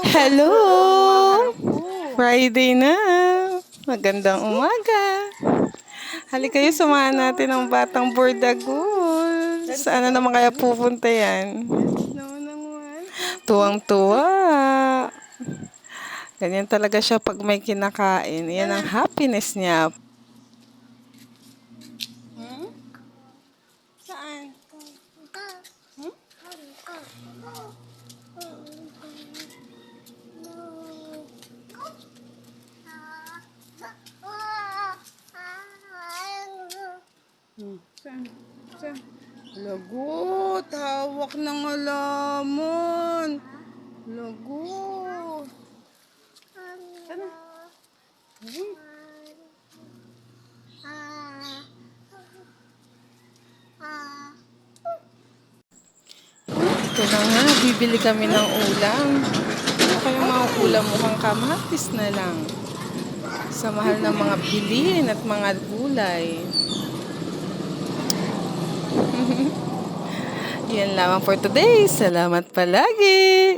Hello! Friday na. Magandang umaga. Halika kayo, samahan natin ang batang Bordagul. Saan na naman kaya pupunta yan? Tuwang-tuwa. Ganyan talaga siya pag may kinakain. Yan ang happiness niya. Saan? Saan? Saan? Lagot! Hawak ng alamon! Lagot! Saan na? Ito na nga, bibili kami ng ulam. Ano kayong mga ulam? Mukhang kamatis na lang. Sa mahal ng mga bilihin at mga gulay. Yan lamang for today. Salamat palagi!